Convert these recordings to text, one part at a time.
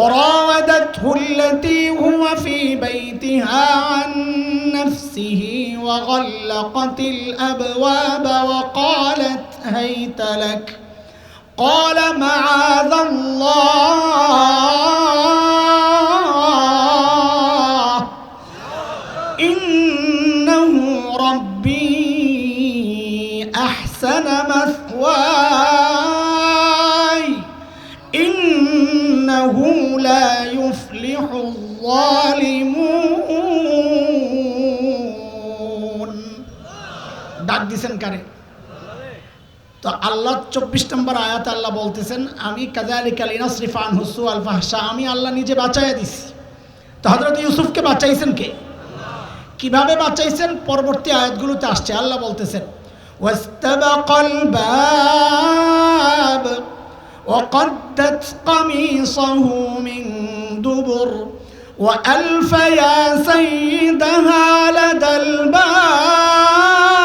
وراودته التي هو في بيتها عن نفسه وغلقت الأبواب وقالت هيت لك قال معاذ الله إنه ربي أحسن مثواي إنه لا يفلح الظالمون ডাক দিছেন কারে? তো আল্লাহ 24 নম্বর আয়াত আল্লাহ বলতেছেন আমি কাযালিকা লিনাসরিফা আনহু সুআল ফাহশা, আমি আল্লাহ নিজে বাঁচাইয়া দিছি। তো হযরত ইউসুফকে বাঁচাইছেন কে? কিভাবে বাঁচাইছেন পরবর্তী আয়াতগুলোতে আসছে। আল্লাহ বলতেছেন ওয়াস্তাবাকাল বাব وقدت قميصه من دبر وألف يا سيدها لدى الباب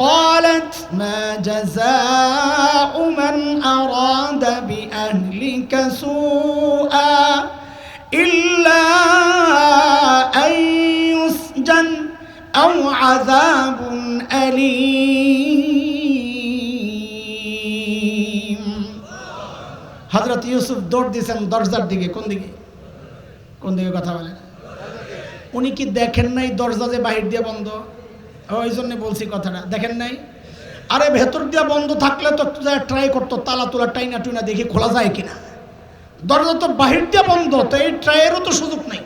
قالت ما جزاء من أراد بأهلك سوءا إلا أن يسجن أو عذاب أليم হযরত ইউসুফ দৌড় দিয়েছেন দরজার দিকে। কোন দিকে? কোন দিকে কথা বলেন? উনি কি দেখেন নাই দরজা যে বাহির দিয়ে বন্ধ? ওই জন্য বলছি কথাটা, দেখেন নাই? আরে ভেতর দিয়ে বন্ধ থাকলে তো ট্রাই করতো তালা তোলা টাইনা টুইনা দেখে খোলা যায় কিনা। দরজা তো বাহির দিয়ে বন্ধ, তো এই ট্রাইয়েরও তো সুযোগ নাই।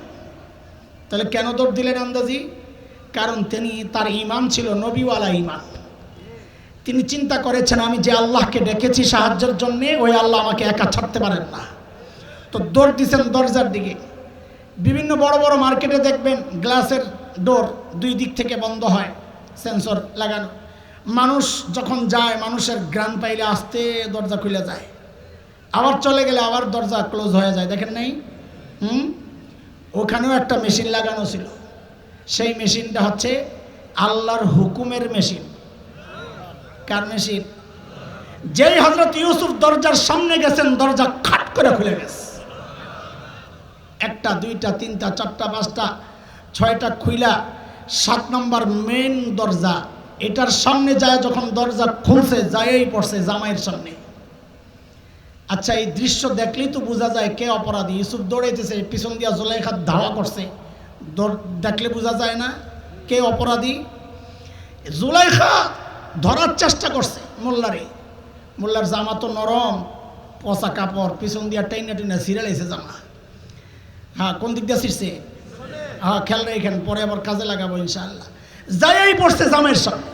তাহলে কেন দৌড় দিলেন আন্দাজি? কারণ তার ঈমান ছিল নবীওয়ালা ঈমান। তিনি চিন্তা করেছেন আমি যে আল্লাহকে ডেকেছি সাহায্যের জন্যে, ওই আল্লাহ আমাকে একা ছাড়তে পারেন না। তো দৌড় দিয়েছেন দরজার দিকে। বিভিন্ন বড় বড় মার্কেটে দেখবেন গ্লাসের ডোর দুই দিক থেকে বন্ধ হয়, সেন্সর লাগানো। মানুষ যখন যায় মানুষের গ্রান পাইলে আস্তে দরজা খুলে যায়, আবার চলে গেলে আবার দরজা ক্লোজ হয়ে যায়। দেখেন নাই? ওখানেও একটা মেশিন লাগানো ছিল। সেই মেশিনটা হচ্ছে আল্লাহর হুকুমের মেশিন। কার মেশিন? যেই হযরত ইউসুফ দরজার সামনে গেছেন দরজা খাট করে খুলে গেছে। একটা দুইটা তিনটা চারটা পাঁচটা ছয়টা খুইলা 7 নম্বর মেন দরজা, এটার সামনে যায় যখন দরজা খুলছে যায়ই পড়ছে জামাইয়ের সামনে। আচ্ছা এই দৃশ্য দেখলেই তো বোঝা যায় কে অপরাধী। ইউসুফ দৌড়াইতেছে, পিছন দিয়া জুলাইখা ধাওয়া করছে, দেখলে বোঝা যায় না কে অপরাধী? জুলাইখা ধরার চেষ্টা করছে মোল্লারে। মোল্লার জামা তো নরম, পচা কাপড়, পিছন দিয়া টাইনা টাইনা ছিঁড়ে লাইছে জামা। হ্যাঁ, কোন দিক দিয়ে ছিঁড়ছে? হ্যাঁ, খেয়াল রেখেন, পরে আবার কাজে লাগাবো ইনশাআল্লাহ। যাই পড়ছে জামাইয়ের সামনে।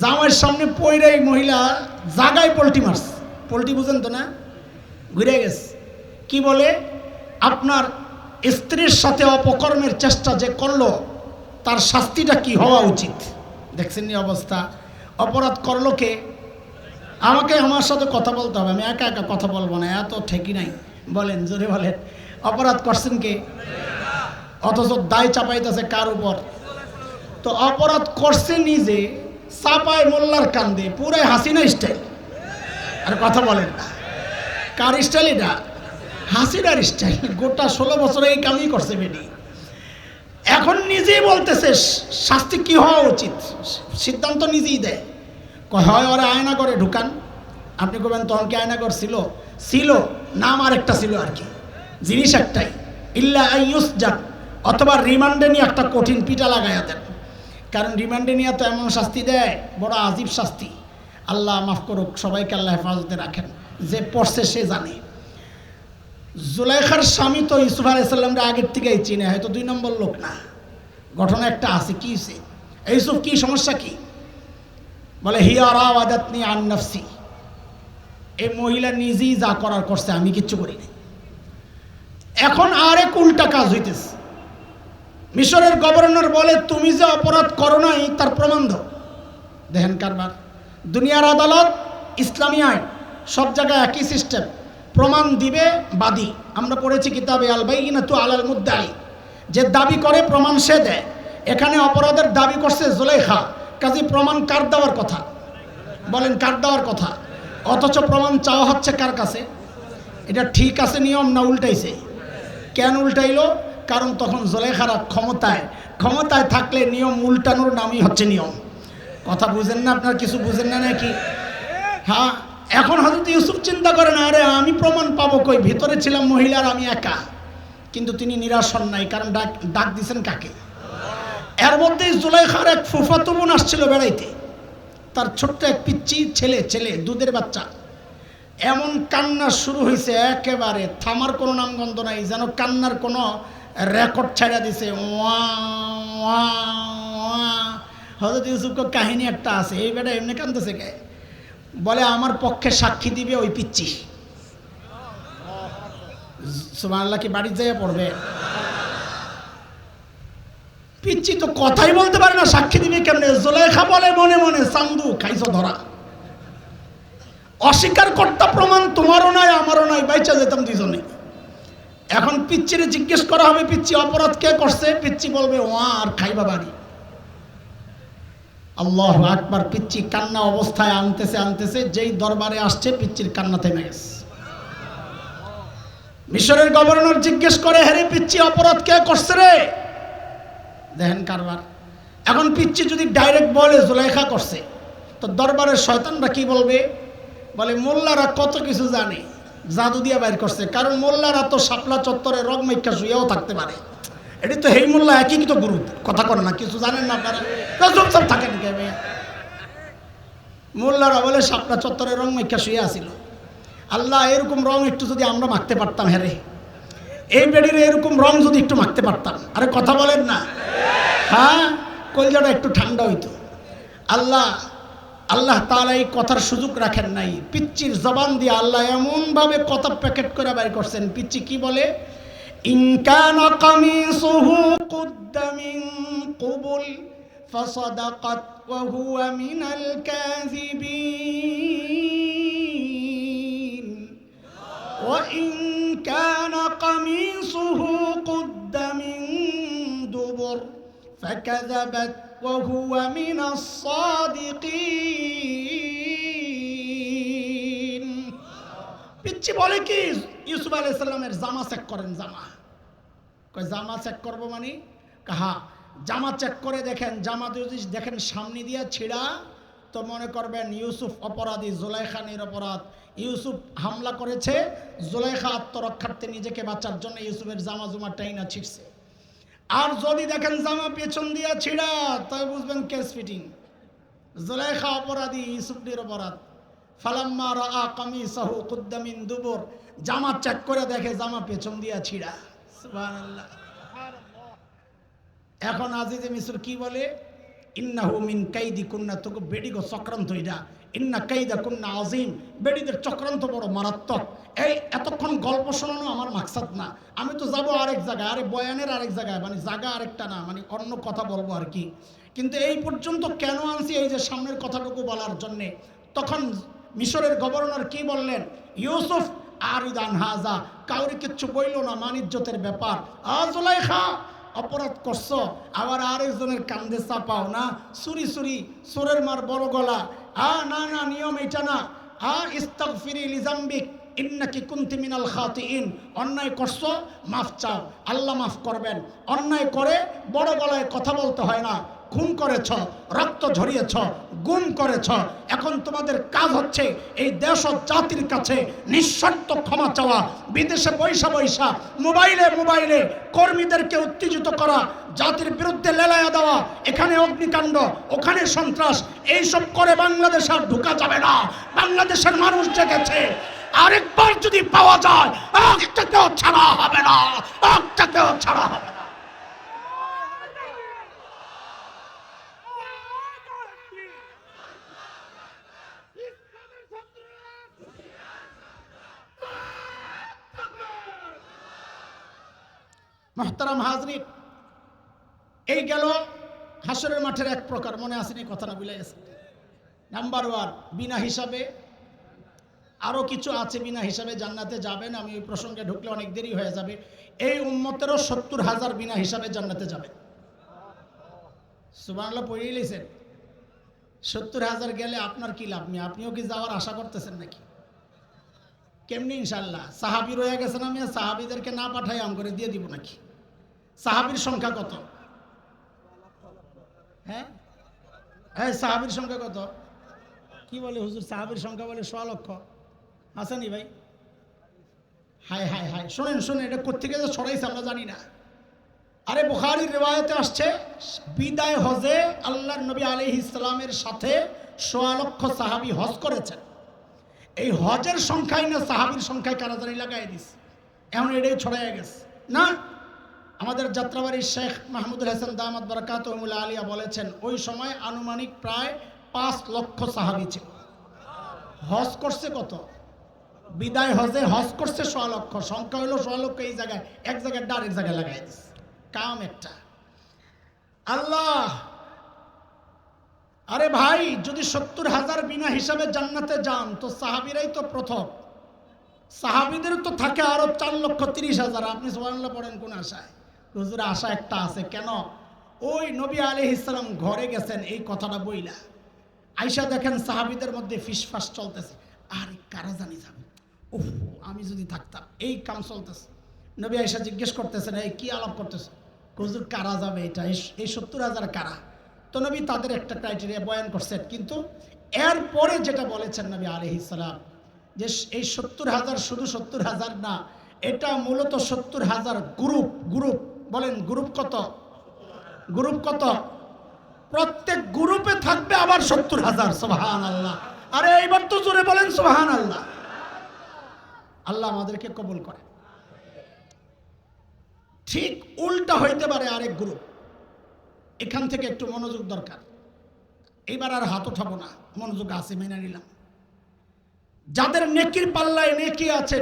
জামাইয়ের সামনে পইরাই মহিলা জাগায় পল্টি মারছে। পল্টি বুঝেন তো না? ঘুরে গেছে। কি বলে? আপনার স্ত্রীর সাথে অপকর্মের চেষ্টা যে করলো তার শাস্তিটা কি হওয়া উচিত। দেখছেন নি অবস্থা? অপরাধ করলো কে? আমাকে আমার সাথে কথা বলতে হবে, আমি একা একা কথা বলবো না, এত ঠেকি নাই। বলেন, জোরে বলেন, অপরাধ করছেন কে? অথচ দায় চাপাইতেছে কার উপর? তো অপরাধ করছে নিজে, চাপায় মোল্লার কান্দে, পুরাই হাসিনা স্টাইল। আর কথা বলেন না, কার স্টাইল এটা? হাসিনার স্টাইল। গোটা 16 বছরে এই কামই করছে বেটি। এখন নিজেই বলতেছে শাস্তি কি হওয়া উচিত, সিদ্ধান্ত নিজেই দেয়। হয় ওরা আয়না করে ঢুকান। আপনি কবেন তখন কি আয়না করছিল? ছিল, নাম আরেকটা ছিল আর কি, জিনিস একটাই, ইল্লা আইয়ুসজান, অথবা রিমান্ডে নিয়ে একটা কঠিন পিটা লাগাইয়া দেন। কারণ রিমান্ডে নিয়ে তো এমন শাস্তি দেয়, বড় আজীব শাস্তি। আল্লাহ মাফ করুক, সবাইকে আল্লাহ হেফাজতে রাখেন। যে পড়ছে সে জানে। জুলাইখার স্বামী তো ইউসুফ আলাইহিস সালামকে আগের থেকেই চিনে, হয়তো 2 নম্বর লোক না। ঘটনা একটা আছে। কি হয়েছে? ইউসুফ কি সমস্যা কি? বলে হিয়া রাওয়াদাতনি আন নাফসি, এই মহিলা নিজেই যা করার করছে, আমি কিচ্ছু করিনি। এখন আরেক উল্টা কাজ হইতেছে। মিশরের গভর্নর বলে তুমি যে অপরাধ করো নাই তার প্রমাণ দাও। দেখেন কারবার। দুনিয়ার আদালত, ইসলামী আইন, সব জায়গায় একই সিস্টেম। প্রমাণ দিবে বাদী। আমরা পড়েছি কিতাবে আল বাইয়িনাতু আলাল মুদ্দাই, যে দাবি করে প্রমাণ সে দেয়। এখানে অপরাধের দাবি করছে জুলাইখা, কাজী প্রমাণ কার দেওয়ার কথা? বলেন কার দেওয়ার কথা? অথচ প্রমাণ চাওয়া হচ্ছে কার কাছে? এটা ঠিক আছে নিয়ম না উল্টাইছে? কেন উল্টাইলো? কারণ তখন জুলাইখারা ক্ষমতায় থাকলে নিয়ম উল্টানোর নামই হচ্ছে নিয়ম। কথা বুঝেন না আপনার? কিছু বুঝেন না নাকি? হ্যাঁ, এখন হযরত ইউসুফ চিন্তা করেন, আরে আমি প্রমাণ পাবো কই, ভিতরে ছিলাম মহিলার আমি একা। কিন্তু তিনি নিরাশ হন নাই, কারণ ডাক দিছেন কাকে? এর মধ্যেই জুলাইখার এক ফুফাতো বোন আসছিল বেড়াইতে, তার ছোট্ট এক পিচ্চি ছেলে দুধের বাচ্চা। এমন কান্না শুরু হয়েছে, একেবারে থামার কোনো নামগন্ধ নাই, যেন কান্নার কোনো রেকর্ড ছাড়া দিছে। হযরত ইউসুফকে কাহিনী একটা আছে, এই বেটা এমনি কান্দতেছে কে? বলে আমার পক্ষে সাক্ষী দিবে ওই পিচ্চি। সুবহানাল্লাহ, কি বাড়ি যেয়ে পড়বে? পিচ্চি তো কথাই বলতে পারে না, সাক্ষী দিবে কেমনে? জুলাইখা বলে মনে মনে, চান্দু খাইছো ধরা। অস্বীকার কর্তা প্রমাণ তোমারও নাই আমারও নাই, বাইচা যেতাম দুজনে। এখন পিচ্চিরে জিজ্ঞেস করা হবে, পিচ্চি অপরাধ কে করছে? পিচ্চি বলবে ওয়া, আর খাইবা বাড়ি। আল্লাহু আকবার। পিচ্চি কান্না অবস্থায় আনতেছে, যেই দরবারে আসছে পিচ্চির কান্না থেমে গেছে। মিশরের গভর্নর জিজ্ঞেস করে, হ্যাঁ রে পিচ্চি, অপরাধ কে করছে রে? দেখেন কারবার। এখন পিচ্চি যদি ডাইরেক্ট বলে জুলাইখা করছে, তো দরবারের শয়তানরা কি বলবে? বলে মোল্লারা কত কিছু জানে, জাদু দিয়ে বাইর করছে। কারণ মোল্লারা তো শাপলা চত্বরে রগ মাইকা শুয়েও থাকতে পারে। এটি তো হেই মোল্লা একই তো গুরু, কথা করে না, কিছু জানেন না আপনারা? চুপচাপ থাকেন কে? মোল্লারা বলে শাপলা চত্বরে রং মাইকা শুয়ে আসিল। আল্লাহ, এরকম রং একটু যদি আমরা মাখতে পারতাম, হ্যাঁ রে, এই বেডির এরকম রং যদি একটু মাখতে পারতাম। আরে কথা বলেন না? হ্যাঁ, কলজাটা একটু ঠান্ডা হইতো। আল্লাহ তাআলা এই কথার সুযোগ রাখেন নাই। পিচ্চির জবান দিয়ে আল্লাহ এমনভাবে কথা প্যাকেট করে বাইর করছেন। পিচ্চি কি বলে? ইন কানা কামিসুহু কুদ্দা মিন কুবুল ফাসাদাকাত ওয়া হুয়া মিনাল কাযিবিন ওয়া ইন কানা কামিসুহু কুদ্দা মিন দুবুর ফাকাযাবাত ওয়া হুয়া মিনাস সাদিকিন। পিচ্চি বলে কি, ইউসুফ আলাইহিস সালামের জামা চেক করেন। জামা কয়, জামা চেক করবো মানে? কাহা জামা চেক করে দেখেন, জামা যদি দেখেন সামনে দিয়া ছিঁড়া, তো মনে করবেন ইউসুফ অপরাধী, জুলাইখা নিরপরাধ। ইউসুফ হামলা করেছে, জুলাইখা আত্মরক্ষার্থে নিজেকে বাঁচার জন্য ইউসুফের জামা জুমা টাইনা ছিঁড়ছে। আর যদি দেখেন জামা পেছন দিয়া ছিঁড়া, তাই বুঝবেন কেস ফিটিং, জুলাইখা অপরাধী, ইউসুফ নিরপরাধ। ফালাম্মা রাআ কামিসাহু কুদ্দা মিন দুবুর, জামা চেক করে দেখে জামা পেছন দিয়া ছিঁড়া। সুবহানাল্লাহ। এখন আজিজে মিসর কি বলে? ইন্নাহু মিন কাইদি কুন্না, তোকে বেডিগো চক্রান্ত এটা। ইন্না কাইদা কুন্না আজিম, বেডিদের চক্রান্ত বড় মারাত্মক। এই এতক্ষণ গল্প শোনানো আমার মাকসাদ না, আমি তো যাবো আরেক জায়গায়, আরে বয়ানের আরেক জায়গায়, মানে জায়গা আরেকটা না, মানে অন্য কথা বলবো আর কি। কিন্তু এই পর্যন্ত কেন আনছি? এই যে সামনের কথাটুকু বলার জন্যে। তখন মিশরের গভর্নর কি বললেন? ইউসুফ আরিদান হাজা, কাউরি কিচ্ছু বইল না, মানিজ্যতের ব্যাপার। জুলাইখা অপরাধ করছো, আবার আরেকজনের কান্দে চাপাও না। সুরি সুরের মার বড় গলা। না, নিয়ম এটা না। ইস্তাগফিরি লিজাম্বিক ইন্নাকি কুনতি মিনাল খাতিইন। অন্যায় করছো, মাফ চাও, আল্লাহ মাফ করবেন। অন্যায় করে বড় গলায় কথা বলতে হয় না। খুন করেছ, রক্ত ঝরিয়েছ, গুম করেছ, এখন তোমাদের কাজ হচ্ছে এই দেশ ও জাতির কাছে নিঃশর্ত ক্ষমা চাওয়া। বিদেশে বৈশা মোবাইলে কর্মীদেরকে উত্তেজিত করা, জাতির বিরুদ্ধে লেলায়া দেওয়া, এখানে অগ্নিকাণ্ড, ওখানে সন্ত্রাস, এইসব করে বাংলাদেশ আর ঢোকা যাবে না। বাংলাদেশের মানুষ জেগেছে, আরেকবার যদি পাওয়া যায়, একটাকেও ছাড়া হবে না, একটাকেও ছাড়া হবে না। মুহতারাম হাজরিন, এই গেল হাসরের মাঠের এক প্রকার। মনে আসেনি? কথা না ভুলে গেছে। নাম্বার 1, বিনা হিসাবে আরো কিছু আছে, বিনা হিসাবে জান্নাতে যাবেন। আমি ওই প্রসঙ্গে ঢুকলে অনেক দেরি হয়ে যাবে। এই উম্মতেরও 70,000 বিনা হিসাবে জান্নাতে যাবে। সুবহানাল্লাহ পড়েই লিখেছেন। 70,000 গেলে আপনার কি লাভ? আপনিও কি যাওয়ার আশা করতেছেন নাকি? কেমনি ইনশাল্লাহ? সাহাবি রয়ে গেছে না? আমি সাহাবিদেরকে না পাঠাই আম করে দিয়ে দিব নাকি? সাহাবির সংখ্যা কত? হ্যাঁ হ্যাঁ, সাহাবির সংখ্যা কত? কি বলে হুজুর? সাহাবির সংখ্যা বলে 1.5 লক্ষ। আসেনি ভাই? হায় হায় হায়, শোনেন শোনেন, এটা কোত্থেকে যে ছড়াইছে আমরা জানি না। আরে বুখারীর রিওয়ায়াতে আসছে, বিদায় হজে আল্লাহর নবী আলাইহিস সালামের সাথে 1.5 লক্ষ সাহাবী হজ করেছেন। এই হজের সংখ্যায় না সাহাবীর সংখ্যায় কারাজারি লাগাই দিস, এখন এটাই ছড়াইয়া গেছে না। আমাদের যাত্রাবাড়ির শেখ মাহমুদুল হাসান দামাত বারাকাতুহুল আলিয়া বলেছেন, ওই সময় আনুমানিক প্রায় 5 লক্ষ সাহাবী ছিল। হজ করছে কত? বিদায় হজে হজ করছে 1.5 লক্ষ। সংখ্যা হলো 1.5 লক্ষ। এই জায়গায় এক জায়গায় আরেক জায়গায় লাগাই দিস, কাম একটা। আল্লাহ, আরে ভাই, যদি 70,000 বিনা হিসাবে জান্নাতে যান তো সাহাবীরাই তো প্রথম। সাহাবীদের তো থাকে আরো 4,30,000। আপনি সুবহানাল্লাহ পড়েন কোন আশায়? হুজুর আশা একটা আছে। কেন? ওই নবী আলাইহিস সালাম ঘরে গেছেন এই কথাটা বইলা আয়েশা দেখেন সাহাবীদের মধ্যে ফিসফাস চলতেছে, আরে কারা জানি যাবে, উফ আমি যদি থাকতাম, এই কাম চলতেছে। নবী আয়েশা জিজ্ঞেস করতেছেন, এই কি আলাপ করতেছে? হুজুর কারা যাবে এটা, এই 70,000 কারা? তো নবী তাদের একটা ক্রাইটেরিয়া বয়ান করছেন, কিন্তু এরপরে যেটা বলেছেন নবী আলাইহিস সালাম, যে এই 70,000 শুধু 70,000 না, এটা মূলত 70,000 গ্রুপ। গ্রুপ বলেন, গ্রুপ কত? গ্রুপ কত? প্রত্যেক গ্রুপে থাকবে আবার 70,000। সুবহানাল্লাহ। আরে এইবার তো জোরে বলেন সুবহানাল্লাহ। আল্লাহ আমাদেরকে কবুল করে। ঠিক উল্টা হইতে পারে আরেক গ্রুপ। এখান থেকে একটু মনোযোগ দরকার। এইবার আর হাত উঠাবো না, মনোযোগ আছে, মেনে নিলাম। যাদের নেকির পাল্লায় নেকি আছে,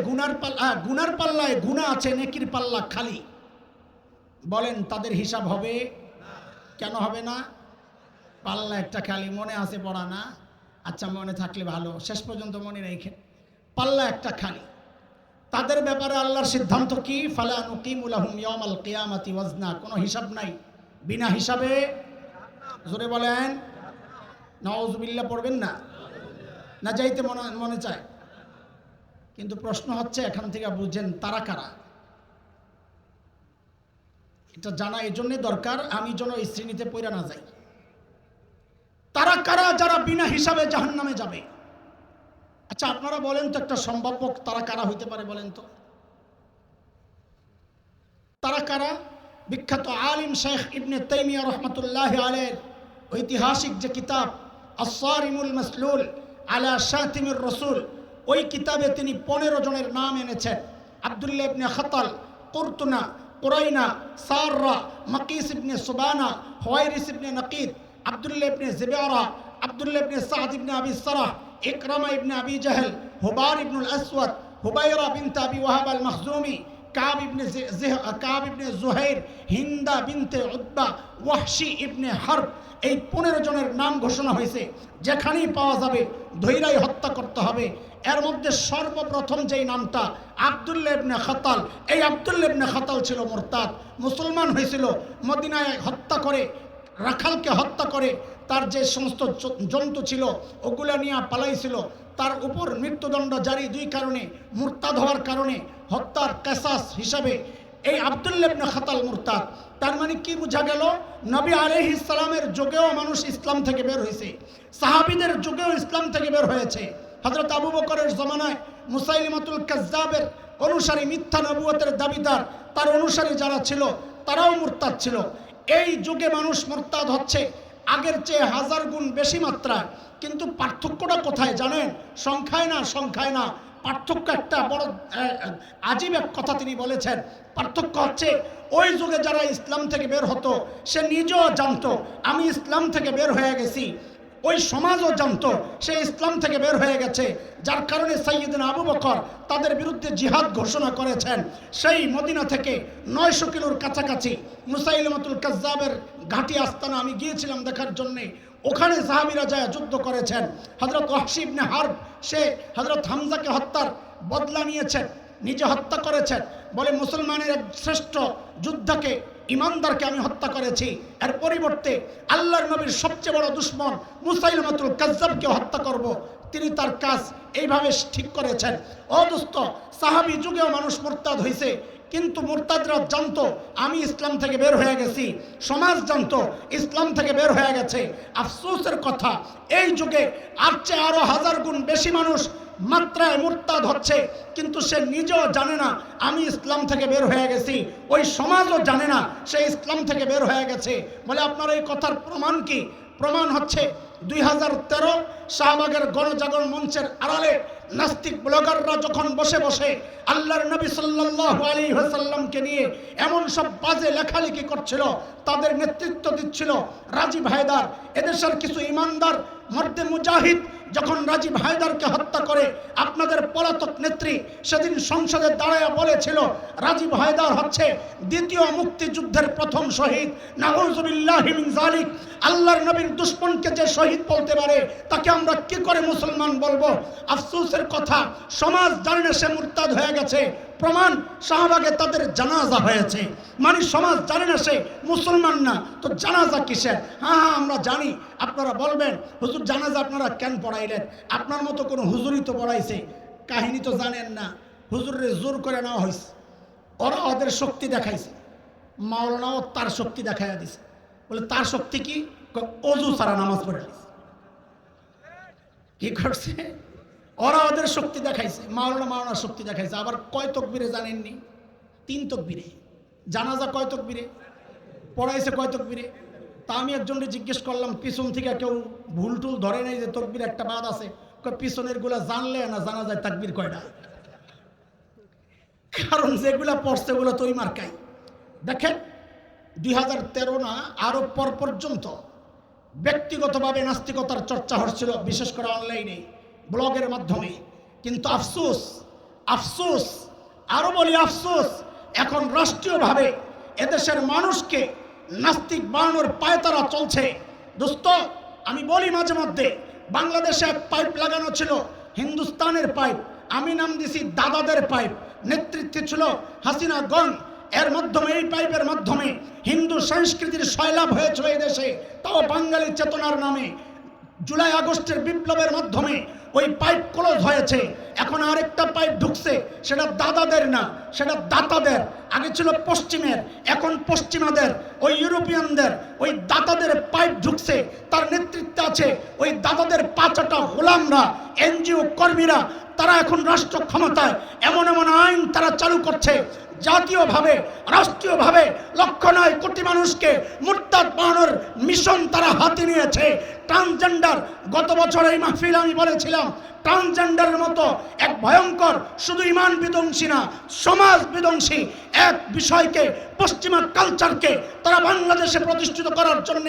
গুনার পাল্লায় গুনাহ আছে, নেকির পাল্লা খালি, বলেন তাদের হিসাব হবে? কেন হবে না? পাল্লা একটা খালি। মনে আছে পড়া না? আচ্ছা, মনে থাকলে ভালো, শেষ পর্যন্ত মনে রেখে। পাল্লা একটা খালি। তাদের ব্যাপারে আল্লাহর সিদ্ধান্ত কি? ফালা নুকিমু লাহুম ইয়াউমাল কিয়ামাতি ওয়াজনা। কোনো হিসাব নাই, বিনা হিসাবে। জোরে বলেন নাউযুবিল্লাহ। পড়বেন না? না যাইতে মনে চায়? কিন্তু প্রশ্ন হচ্ছে, এখান থেকে বুঝেন তারা কারা। এটা জানা এই জন্যই দরকার, আমি যেন এই শ্রেণীতে পড়া না যাই। তারা কারা যারা বিনা হিসাবে জাহান্নামে যাবে? আচ্ছা আপনারা বলেন তো, একটা সম্ভাব্য তারা কারা হইতে পারে বলেন তো? তারা কারা? বিখ্যাত আলিম শেখ ইবনে তাইমিয়া রাহমাতুল্লাহি আলাইহির ঐতিহাসিক যে কিতাব আস-সারিমুল মাসলুল আলা শাতিমির রাসূল, ওই কিতাবে তিনি 15 জনের নাম এনেছেন। আব্দুল্লাহ ইবনে খাতাল, কুরতুনা, কুরাইনা, সাররা, মাকিস ইবনে সুবানা, হুয়াইরিস ইবনে নাকিদ, আব্দুল্লাহ ইবনে জিবারা, আব্দুল্লাহ ইবনে সাদ ইবনে আবি সারাহ, ইকরামা ইবনে আবি জাহল, হুবার ইবনুল আসওয়াদ, হুবাইরা বিনত আবি ওয়াহাব আল মাখজুমি, কাব ইবনে জুহাইর, হিন্দা বিনতে উতবা, ওয়াহশি ইবনে হারব। এই 15 জনের নাম ঘোষণা হয়েছে। যেখানেই পাওয়া যাবে ধৈরাই হত্যা করতে হবে। এর মধ্যে সর্বপ্রথম যেই নামটা আব্দুল্লাহ ইবনে খাতাল, এই আব্দুল্লাহ ইবনে খাতাল ছিল মুরতাদ। মুসলমান হয়েছিল, মদিনায় হত্যা করে, রাখালকে হত্যা করে, তার যে সমস্ত জন্তু ছিল ওগুলা নিয়ে পালাইছিল। তার উপর মৃত্যুদণ্ড জারি 2 কারণে, মুরতাদ হওয়ার কারণে, হত্যার কিসাস হিসাবে এই আব্দুল্লাহ ইবনে খাতাল মুরতাদ। তার মানে কি বোঝা গেল? নবী আলাইহিস সালামের যুগেও মানুষ ইসলাম থেকে বের হয়েছে, সাহাবীদের যুগেও ইসলাম থেকে বের হয়েছে। হযরত আবু বকরের জমানায় মুসাইলিমাতুল কাজ্জাবের অনুসারী, মিথ্যা নবুয়তের দাবিদার, তার অনুসারী যারা ছিল তারাও মুরতাদ ছিল। এই যুগে মানুষ মুরতাদ হচ্ছে আগের চেয়ে 1000 গুণ বেশি মাত্রায়। কিন্তু পার্থক্যটা কোথায় জানেন? সংখ্যায় না, সংখ্যায় না। পার্থক্য একটা বড় আজীব এক কথা তিনি বলেছেন। পার্থক্য হচ্ছে, ওই যুগে যারা ইসলাম থেকে বের হতো সে নিজেও জানতো আমি ইসলাম থেকে বের হয়ে গেছি, ওই সমাজও জানতো সে ইসলাম থেকে বের হয়ে গেছে, যার কারণে সাইয়্যিদনা আবু বকর তাদের বিরুদ্ধে জিহাদ ঘোষণা করেছেন। সেই মদিনা থেকে 900 কিলোর কাছাকাছি মুসাইলিমাতুল কাজ্জাবের ঘাঁটি আস্তানা আমি গিয়েছিলাম দেখার জন্যে। ওখানে সাহাবীরা যায় যুদ্ধ করেছেন। হযরত ওয়াহশি ইবনে হারব, সে হযরত হামজাকে হত্যার বদলা নিয়েছেন, নিজে হত্যা করেছেন। বলে মুসলমানের এক শ্রেষ্ঠ যোদ্ধাকে, ইমানদারকে আমি হত্যা করেছি, এর পরিবর্তে আল্লাহর নবীর সবচেয়ে বড় দুশমন মুসাইলিমাতুল কাজ্জাবকে হত্যা করব। তিনি তার কাজ এইভাবে ঠিক করেছেন। ও দোস্ত, সাহাবী যুগেও মানুষ মুরতাদ হয়েছে, কিন্তু মুরতাদরা জানতো আমি ইসলাম থেকে বের হয়ে গেছি, সমাজ জানতো ইসলাম থেকে বের হয়ে গেছে। আফসোসের কথা, এই যুগে আর চেয়ে আরো 1000 গুণ বেশি মানুষ মাত্রায় মুরতাদ হচ্ছে, কিন্তু সে নিজেও জানে না আমি ইসলাম থেকে বের হয়ে গেছি, ওই সমাজও জানে না সে ইসলাম থেকে বের হয়ে গেছে। বলে আপনার এই কথার প্রমাণ কি? প্রমাণ হচ্ছে 2013 শাহবাগের গণজাগরণ মঞ্চের আড়ালে নাস্তিক ব্লগাররা যখন বসে বসে আল্লাহর নবী সাল্লাল্লাহু আলাইহি ওয়াসাল্লামকে নিয়ে এমন সব বাজে লেখালেখি করছিল, তাদের নেতৃত্ব দিচ্ছিল রাজীব হায়দার। এদেশের কিছু ইমানদার মর্দে মুজাহিদ যখন রাজীব হায়দারকে হত্যা করে, আপনাদের পলাতক নেত্রী সেদিন সংসদে দাঁড়ায় বলেছিল রাজীব হায়দার হচ্ছে দ্বিতীয় মুক্তিযুদ্ধের প্রথম শহীদ। নাউযুবিল্লাহি মিন যালিক। আল্লাহর নবীর দুশমনকে যে শহীদ বলতে পারে তাকে আমরা কি করে মুসলমান বলবো? আফসোসের কথা, সমাজ জানে না সে মুরতাদ হয়ে গেছে। প্রমাণ, শাহবাগে তাদের জানাজা হয়েছে, মানে সমাজ জানে না সে মুসলমান না, তো জানাজা কিসের? হ্যাঁ আমরা জানি। আপনারা বলবেন হুজুর জানাজা আপনারা কেন পড়াইলেন? আপনার মতো কোনো হুজুরই তো পড়াইছে, কাহিনী তো জানেন না। হুজুরে জোর করে নেওয়া হয়েছে, ওরা ওদের শক্তি দেখাইছে, মাওলানাও তার শক্তি দেখাইয়া দিছে। বলে তার শক্তি কি? অজু ছাড়া নামাজ পড়ে দিছে। কি করছে? ওরা ওদের শক্তি দেখাইছে, মাওলানা শক্তি দেখাইছে। আবার কয় তকবীরে জানেননি? 3 তকবীরে। জানাজা কয় তকবীরে পড়াইছে? কয় তকবীরে? তা আমি একজনকে জিজ্ঞেস করলাম, পিছন থেকে কেউ ভুল টুল ধরে নেই যে তকবীর একটা বাদ আছে? পিছনের গুলা জানলে না জানা যায় তাকবীর কয়টা, কারণ যেগুলা পড়ছে ওগুলো তো ওই মার্কাই। দেখেন 2013 না আরো পর পর্যন্ত ব্যক্তিগতভাবে নাস্তিকতার চর্চা হচ্ছিল, বিশেষ করে অনলাইনে ব্লগের মাধ্যমে। কিন্তু আফসোস, আফসোস, আরো বলি আফসোস, এখন রাষ্ট্রীয়ভাবে এদেশের মানুষকে নাস্তিক বানানোর পায়তারা চলছে। দোস্ত, আমি বলি মাঝে মধ্যে, বাংলাদেশে এক পাইপ লাগানো ছিল, হিন্দুস্তানের পাইপ, আমি নাম দিছি দাদাদের পাইপ। নেতৃত্বে ছিল হাসিনা গণ। এর মাধ্যমে, এই পাইপের মাধ্যমে হিন্দু সংস্কৃতির সয়লাভ হয়েছিল এই দেশে, তাও বাঙালি চেতনার নামে। জুলাই আগস্টের বিপ্লবের মাধ্যমে ওই পাইপ ক্লোজ হয়েছে। এখন আরেকটা পাইপ ঢুকছে, সেটা দাদাদের না, সেটা দাতাদের। আগে ছিল পশ্চিমের, এখন পশ্চিমাদের, ওই ইউরোপিয়ানদের, ওই দাতাদের পাইপ ঢুকছে। তার নেতৃত্বে আছে ওই দাদাদের 5টা গোলামরা, এনজিও কর্মীরা। তারা এখন রাষ্ট্র ক্ষমতায়, এমন এমন আইন তারা চালু করছে, জাতীয়ভাবে রাষ্ট্রীয়ভাবে 1.9 কোটি মানুষকে মুরতাদ বানানোর মিশন তারা হাতে নিয়েছে। ট্রান্সজেন্ডার, গত বছর এই মাহফিল আমি বলেছিলাম, ট্রান্সজেন্ডারের মতো এক ভয়ঙ্কর, শুধু ইমান বিধ্বংসী না, সমাজ বিধ্বংসী এক বিষয়কে, পশ্চিমা কালচারকে তারা বাংলাদেশে প্রতিষ্ঠিত করার জন্য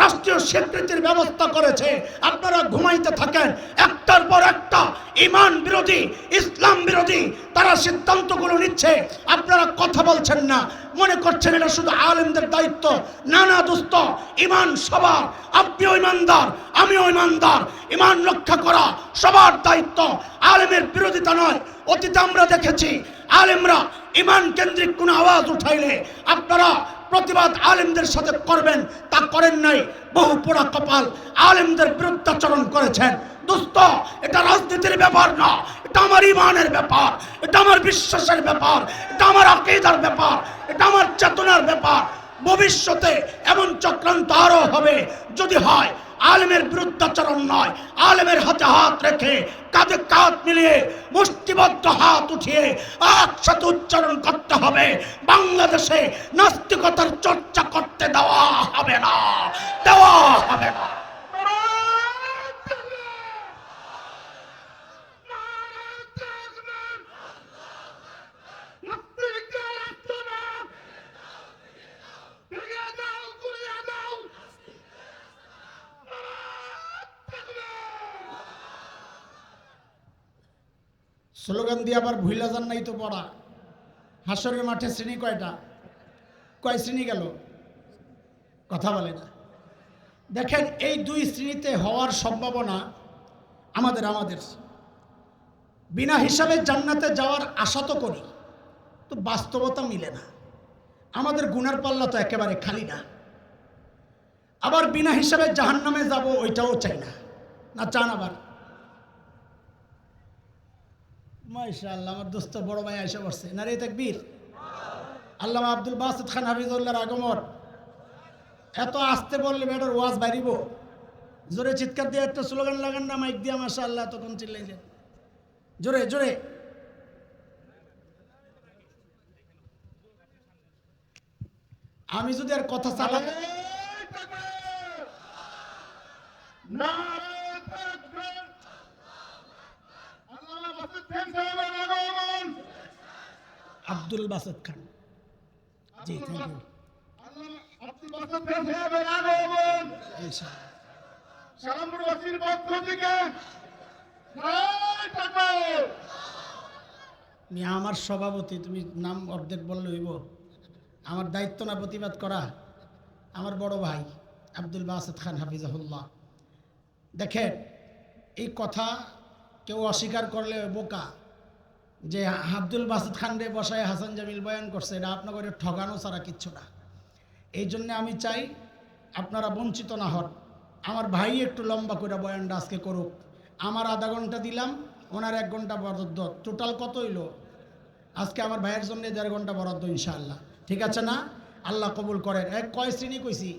রাষ্ট্রীয় স্বীকৃতির ব্যবস্থা করেছে। আপনারা ঘুমাইতে থাকেন, একটার পর একটা ইমান বিরোধী, ইসলাম বিরোধী তারা সিদ্ধান্তগুলো নিচ্ছে। আপনারা কথা বলছেন না, মনে করছেন এটা শুধু আলেমদের দায়িত্ব। না না দোস্ত, ইমান সবার। আপনিও ইমানদার, আমিও ইমানদার। ইমান রক্ষা করা সবার দায়িত্ব, আলেমের বিরোধিতা নয়। অতীতে আমরা দেখেছি আলেমরা ইমান কেন্দ্রিক কোনো আওয়াজ উঠাইলে আপনারা প্রতিবাদ আলেমদের সাথে করবেন, তা করেন নাই। বহু পোড়া কপাল আলেমদের বিরুদ্ধাচরণ করেছেন। দোস্ত, এটা রাজনীতির ব্যাপার না, এটা আমার ইমানের ব্যাপার, এটা আমার বিশ্বাসের ব্যাপার, এটা আমার আকীদার ব্যাপার, এটা আমার চেতনার ব্যাপার। ভবিষ্যতে এমন চক্রান্ত আরো হবে। যদি হয়, আলেমের বিরুদ্ধাচরণ নয়, আলেমের হাতে হাত রেখে, কাঁধে কাঁধ মিলিয়ে, মুষ্টিবদ্ধ হাত উঠিয়ে একসাথে উচ্চারণ করতে হবে, বাংলাদেশে নাস্তিকতার চর্চা করতে দেওয়া হবে না, দেওয়া হবে না। স্লোগান দিয়ে আবার ভুইলা যান নাই তো পড়া। হাসরের মাঠে শ্রেণী কয়টা? কয় শ্রেণী গেল? কথা বলে না। দেখেন, এই 2 শ্রেণীতে হওয়ার সম্ভাবনা আমাদের বিনা হিসাবে জান্নাতে যাওয়ার আশা তো করি, তো বাস্তবতা মিলে না। আমাদের গুনার পাল্লা তো একেবারে খালি না। আবার বিনা হিসাবে জাহান্নামে যাব, ওইটাও চাই না। না চান? আবার মাশাআল্লাহ, আমার দোস্ত বড় ভাই আয়েশা বসছে, নারে তাকবীর। আল্লামা আব্দুল বাসিত খান হাফিজুল্লাহর আগমন। এত আস্তে বললে বেটার ওয়াজ বাড়িব, জোরে চিৎকার দিয়ে একটা স্লোগান লাগান না মাইক দিয়া, মাশাআল্লাহ তখন চিল্লাইলেন জোরে জোরে। আমি যদি আর কথা চালা আব্দুল বাসিত খান, জি থ্যাংক ইউ। সালামপুরবাসীর পক্ষ থেকে আমার সভাপতি, তুমি নাম অর্ধেক বললে হইব? আমার দায়িত্ব না প্রতিবাদ করা? আমার বড় ভাই আব্দুল বাসিত খান হাফিজাহুল্লাহ। দেখেন, এই কথা কেউ অস্বীকার করলে বোকা, যে আব্দুল বাসিত খান রে বসায় হাসান জামিল বয়ান করছে, এটা আপনাকে ঠগানো ছাড়া কিচ্ছু না। এই জন্যে আমি চাই আপনারা বঞ্চিত না হন। আমার ভাই একটু লম্বা করে বয়ানটা আজকে করুক। আমার আধা ঘন্টা দিলাম, ওনার 1 ঘন্টা বরাদ্দ, টোটাল কত হইল? আজকে আমার ভাইয়ের জন্য 1.5 ঘন্টা বরাদ্দ ইনশাআল্লাহ, ঠিক আছে না? আল্লাহ কবুল করেন। কয় শ্রেণী কইছি?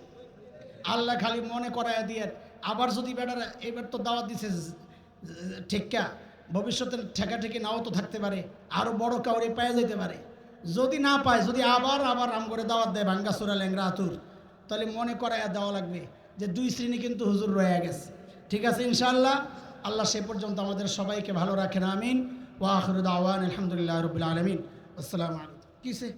আল্লাহ খালি মনে করায় দিয়ে। আবার যদি বেটারা এবার তো দাওয়াত দিছে ঠিকা, ভবিষ্যতে ঠেকাঠেকি নাও তো থাকতে পারে, আরও বড় কাউরে পায়ে যেতে পারে। যদি না পায়, যদি আবার আম করে দাওয়াত দেয় ভাঙ্গাসুরা ল্যাংরা আতুর, তাহলে মনে করাইয়া দেওয়া লাগবে যে 2 শ্রেণী কিন্তু হুজুর রয়ে গেছে, ঠিক আছে ইনশাআল্লাহ। আল্লাহ সে পর্যন্ত আমাদের সবাইকে ভালো রাখেন, আমিন। ওয়া আখিরু দাওয়ানা আলহামদুলিল্লাহি রাব্বিল আলামিন। আসসালামু আলাইকুম। কিসে